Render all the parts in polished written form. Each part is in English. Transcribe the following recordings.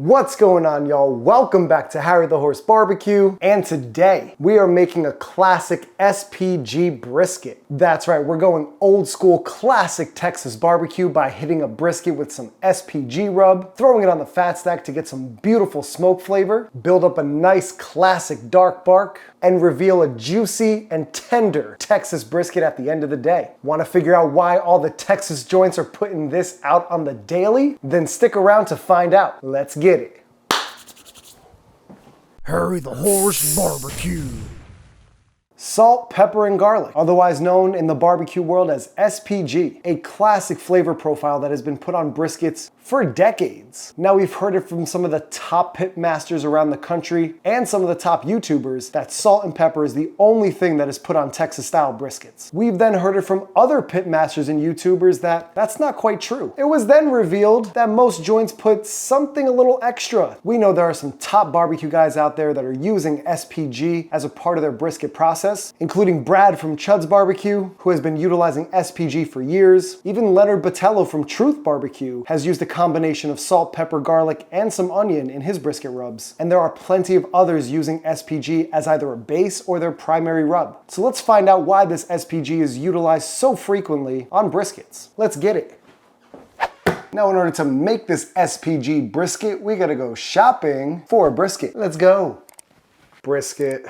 What's going on, y'all? Welcome back to Harry the Horse Barbecue, and today we are making a classic SPG brisket. That's right, we're going old school classic Texas barbecue by hitting a brisket with some SPG rub, throwing it on the fat stack to get some beautiful smoke flavor, build up a nice classic dark bark, and reveal a juicy and tender Texas brisket at the end of the day. Want to figure out why all the Texas joints are putting this out on the daily? Then stick around to find out. Let's get it. Harry the Horse Barbecue. Salt, pepper, and garlic, otherwise known in the barbecue world as SPG, a classic flavor profile that has been put on briskets for decades. Now we've heard it from some of the top pit masters around the country and some of the top YouTubers that salt and pepper is the only thing that is put on Texas style briskets. We've then heard it from other pit masters and YouTubers that that's not quite true. It was then revealed that most joints put something a little extra. We know there are some top barbecue guys out there that are using SPG as a part of their brisket process, including Brad from Chud's Barbecue, who has been utilizing SPG for years. Even Leonard Botello from Truth Barbecue has used a combination of salt, pepper, garlic, and some onion in his brisket rubs. And there are plenty of others using SPG as either a base or their primary rub. So let's find out why this SPG is utilized so frequently on briskets. Let's get it. Now, in order to make this SPG brisket, we gotta go shopping for a brisket. Let's go. Brisket.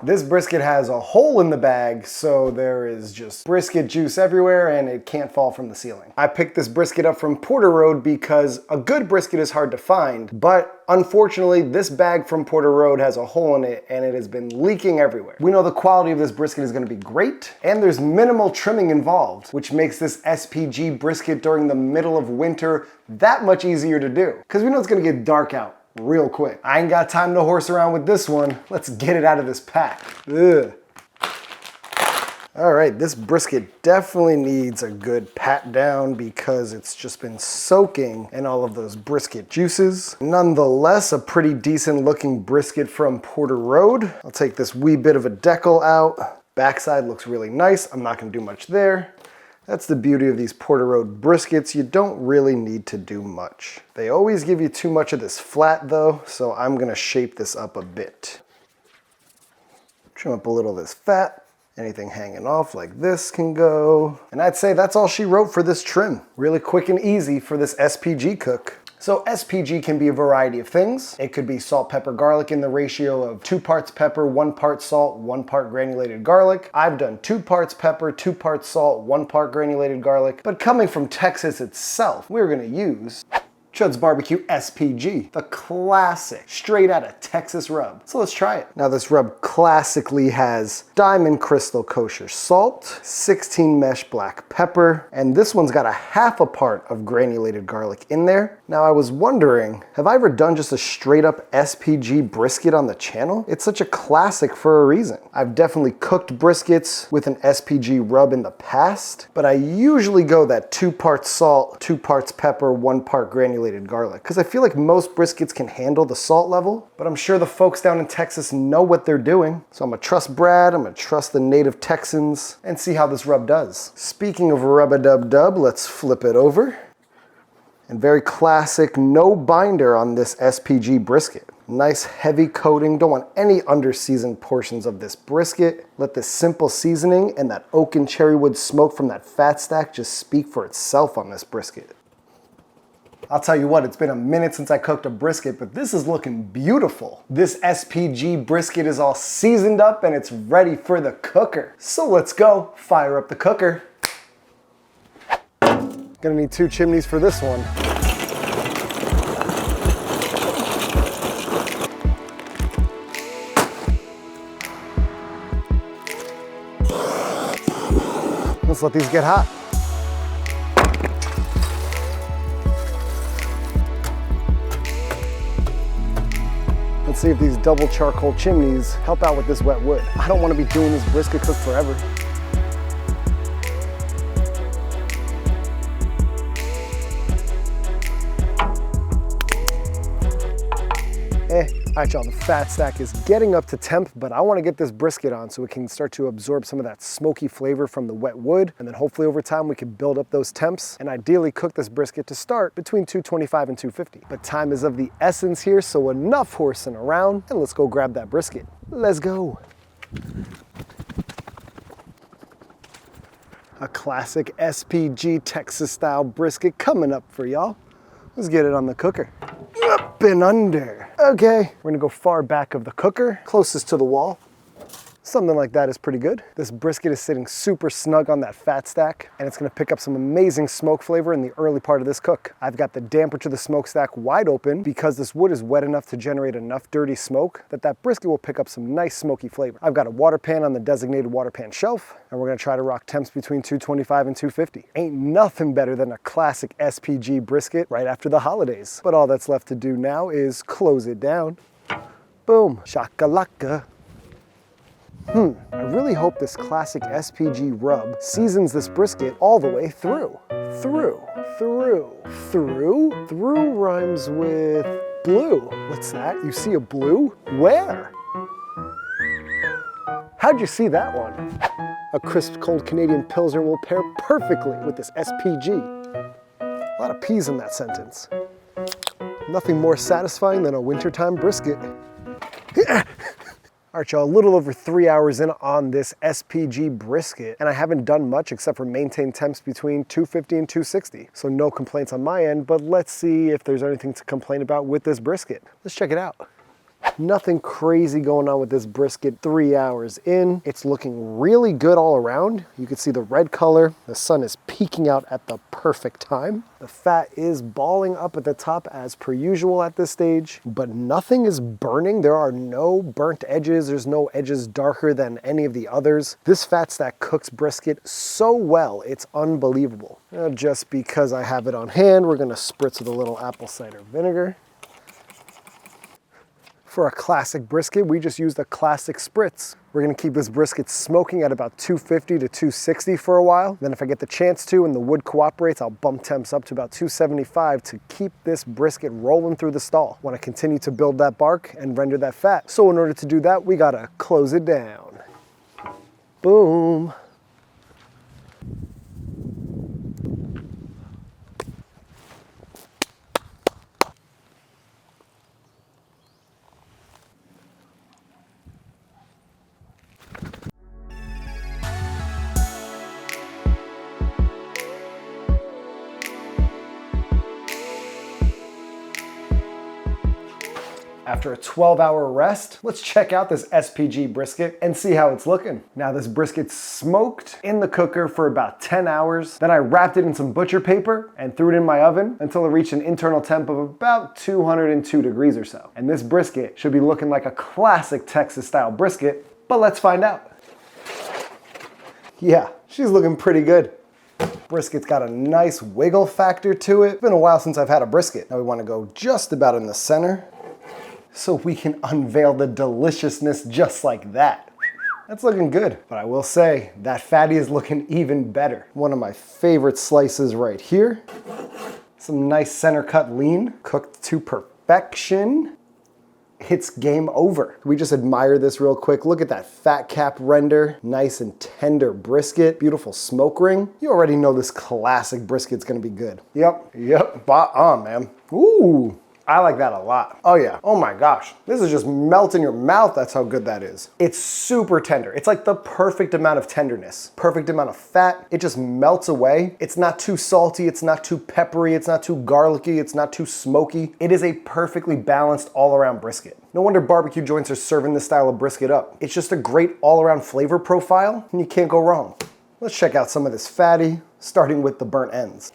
This brisket has a hole in the bag, so there is just brisket juice everywhere and it can't fall from the ceiling. I picked this brisket up from Porter Road because a good brisket is hard to find, but unfortunately this bag from Porter Road has a hole in it and it has been leaking everywhere. We know the quality of this brisket is going to be great, and there's minimal trimming involved, which makes this SPG brisket during the middle of winter that much easier to do, because we know it's going to get dark out real quick. I ain't got time to horse around with this one. Let's get it out of this pack. Ugh. All right, this brisket definitely needs a good pat down because it's just been soaking in all of those brisket juices. Nonetheless, a pretty decent looking brisket from Porter Road. I'll take this wee bit of a decal out. Backside looks really nice. I'm not gonna do much there. That's the beauty of these Porter Road briskets. You don't really need to do much. They always give you too much of this flat though, so I'm gonna shape this up a bit. Trim up a little of this fat. Anything hanging off like this can go. And I'd say that's all she wrote for this trim. Really quick and easy for this SPG cook. So SPG can be a variety of things. It could be salt, pepper, garlic in the ratio of 2 parts pepper, 1 part salt, 1 part granulated garlic. I've done 2 parts pepper, 2 parts salt, 1 part granulated garlic. But coming from Texas itself, we're gonna use Chud's Barbecue SPG, the classic, straight out of Texas rub. So let's try it. Now this rub classically has Diamond Crystal Kosher salt, 16 mesh black pepper, and this one's got a half a part of granulated garlic in there. Now I was wondering, have I ever done just a straight up SPG brisket on the channel? It's such a classic for a reason. I've definitely cooked briskets with an SPG rub in the past, but I usually go that 2 parts salt, 2 parts pepper, 1 part granulated garlic, because I feel like most briskets can handle the salt level, but I'm sure the folks down in Texas know what they're doing. So I'm gonna trust Brad, I'm gonna trust the native Texans, and see how this rub does. Speaking of rub-a-dub-dub, let's flip it over. And very classic, no binder on this SPG brisket. Nice heavy coating, don't want any under-seasoned portions of this brisket. Let this simple seasoning and that oak and cherry wood smoke from that fat stack just speak for itself on this brisket. I'll tell you what, it's been a minute since I cooked a brisket, but this is looking beautiful. This SPG brisket is all seasoned up and it's ready for the cooker. So let's go, fire up the cooker. Gonna need 2 chimneys for this one. Let's let these get hot. Let's see if these double charcoal chimneys help out with this wet wood. I don't want to be doing this brisket cook forever. All right, y'all, the fat stack is getting up to temp, but I want to get this brisket on so it can start to absorb some of that smoky flavor from the wet wood. And then hopefully over time we can build up those temps and ideally cook this brisket to start between 225 and 250. But time is of the essence here, so enough horsing around and let's go grab that brisket. Let's go. A classic SPG Texas style brisket coming up for y'all. Let's get it on the cooker. Up and under. Okay, we're gonna go far back of the cooker, closest to the wall. Something like that is pretty good. This brisket is sitting super snug on that fat stack, and it's gonna pick up some amazing smoke flavor in the early part of this cook. I've got the damper to the smokestack wide open because this wood is wet enough to generate enough dirty smoke that brisket will pick up some nice smoky flavor. I've got a water pan on the designated water pan shelf, and we're gonna try to rock temps between 225 and 250. Ain't nothing better than a classic SPG brisket right after the holidays. But all that's left to do now is close it down. Boom, shakalaka. I really hope this classic SPG rub seasons this brisket all the way through. Through rhymes with blue. What's that? You see a blue? Where? How'd you see that one? A crisp cold Canadian Pilsner will pair perfectly with this SPG. A lot of P's in that sentence. Nothing more satisfying than a wintertime brisket. All right, y'all, a little over 3 hours in on this SPG brisket, and I haven't done much except for maintain temps between 250 and 260. So no complaints on my end, but let's see if there's anything to complain about with this brisket. Let's check it out. Nothing crazy going on with this brisket 3 hours in. It's looking really good all around. You can see the red color. The sun is peeking out at the perfect time. The fat is balling up at the top as per usual at this stage, but nothing is burning. There are no burnt edges. There's no edges darker than any of the others. This fat stack cooks brisket so well, it's unbelievable. Now, just because I have it on hand, we're gonna spritz with a little apple cider vinegar. For a classic brisket, we just used a classic spritz. We're gonna keep this brisket smoking at about 250 to 260 for a while. Then if I get the chance to and the wood cooperates, I'll bump temps up to about 275 to keep this brisket rolling through the stall. Want to continue to build that bark and render that fat. So in order to do that, we gotta close it down. Boom. After a 12-hour rest, let's check out this SPG brisket and see how it's looking. Now this brisket's smoked in the cooker for about 10 hours. Then I wrapped it in some butcher paper and threw it in my oven until it reached an internal temp of about 202 degrees or so. And this brisket should be looking like a classic Texas style brisket, but let's find out. Yeah, she's looking pretty good. Brisket's got a nice wiggle factor to it. It's been a while since I've had a brisket. Now we want to go just about in the center, so we can unveil the deliciousness just like that. That's looking good, but I will say that fatty is looking even better. One of my favorite slices right here. Some nice center cut lean, cooked to perfection. It's game over. We just admire this real quick. Look at that fat cap render, nice and tender brisket, beautiful smoke ring. You already know this classic brisket's gonna be good. Yep, spot on, man. Ooh. I like that a lot. Oh yeah, oh my gosh. This is just melt in your mouth, that's how good that is. It's super tender. It's like the perfect amount of tenderness, perfect amount of fat. It just melts away. It's not too salty, it's not too peppery, it's not too garlicky, it's not too smoky. It is a perfectly balanced all-around brisket. No wonder barbecue joints are serving this style of brisket up. It's just a great all-around flavor profile, and you can't go wrong. Let's check out some of this fatty, starting with the burnt ends.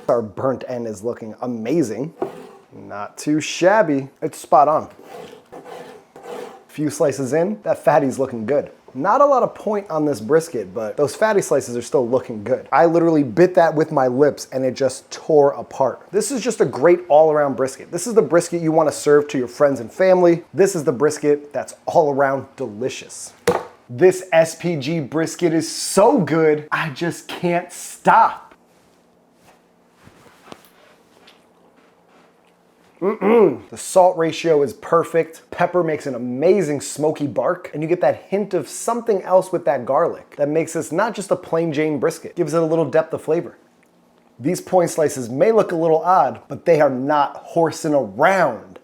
Our burnt end is looking amazing. Not too shabby. It's spot on. A few slices in, that fatty's looking good. Not a lot of point on this brisket, but those fatty slices are still looking good. I literally bit that with my lips and it just tore apart. This is just a great all-around brisket. This is the brisket you want to serve to your friends and family. This is the brisket that's all around delicious. This SPG brisket is so good, I just can't stop. The salt ratio is perfect. Pepper makes an amazing smoky bark, and you get that hint of something else with that garlic that makes this not just a plain Jane brisket, gives it a little depth of flavor. These point slices may look a little odd, but they are not horsing around.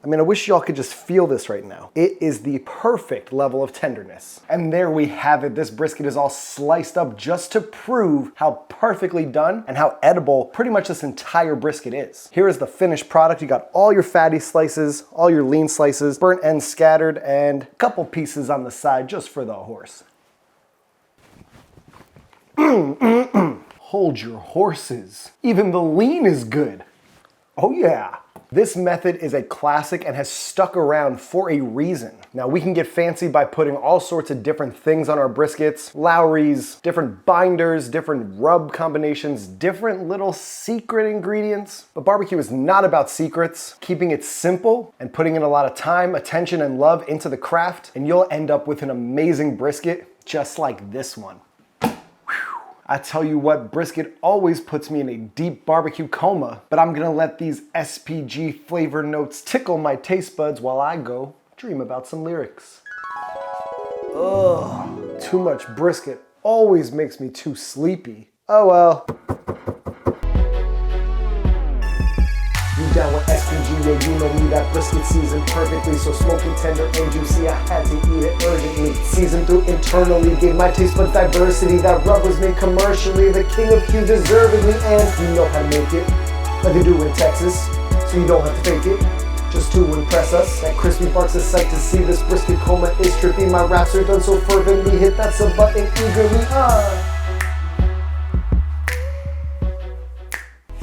I mean, I wish y'all could just feel this right now. It is the perfect level of tenderness. And there we have it. This brisket is all sliced up just to prove how perfectly done and how edible pretty much this entire brisket is. Here is the finished product. You got all your fatty slices, all your lean slices, burnt ends scattered, and a couple pieces on the side just for the horse. Hold your horses. Even the lean is good. Oh yeah. This method is a classic and has stuck around for a reason. Now we can get fancy by putting all sorts of different things on our briskets, Lowry's, different binders, different rub combinations, different little secret ingredients. But barbecue is not about secrets. Keeping it simple and putting in a lot of time, attention, and love into the craft, and you'll end up with an amazing brisket just like this one. I tell you what, brisket always puts me in a deep barbecue coma, but I'm gonna let these SPG flavor notes tickle my taste buds while I go dream about some lyrics. Ugh, too much brisket always makes me too sleepy. Oh well. You down with SPG, yeah, you know me, that brisket seasoned perfectly, so smoky, tender, and juicy, I had to eat it urgently. Seasoned through internally, gave my taste buds diversity, that rub was made commercially, the king of Q deservedly, and you know how to make it, like they do in Texas, so you don't have to fake it, just to impress us. That crispy bark's a sight to see, this brisket coma is trippy, my raps are done so fervently, hit that sub button eagerly,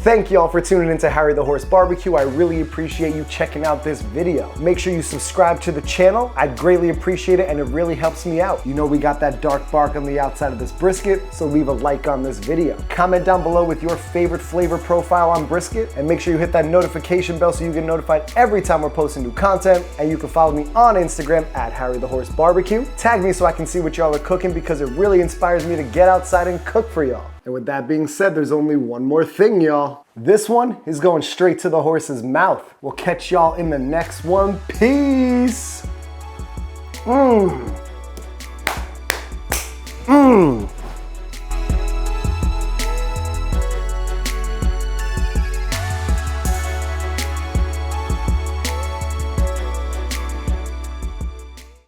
Thank y'all for tuning into Harry the Horse Barbecue. I really appreciate you checking out this video. Make sure you subscribe to the channel. I'd greatly appreciate it, and it really helps me out. You know we got that dark bark on the outside of this brisket, so leave a like on this video. Comment down below with your favorite flavor profile on brisket, and make sure you hit that notification bell so you get notified every time we're posting new content. And you can follow me on Instagram at Harry the Horse Barbecue. Tag me so I can see what y'all are cooking, because it really inspires me to get outside and cook for y'all. And with that being said, there's only one more thing, y'all. This one is going straight to the horse's mouth. We'll catch y'all in the next one. Peace. Mmm.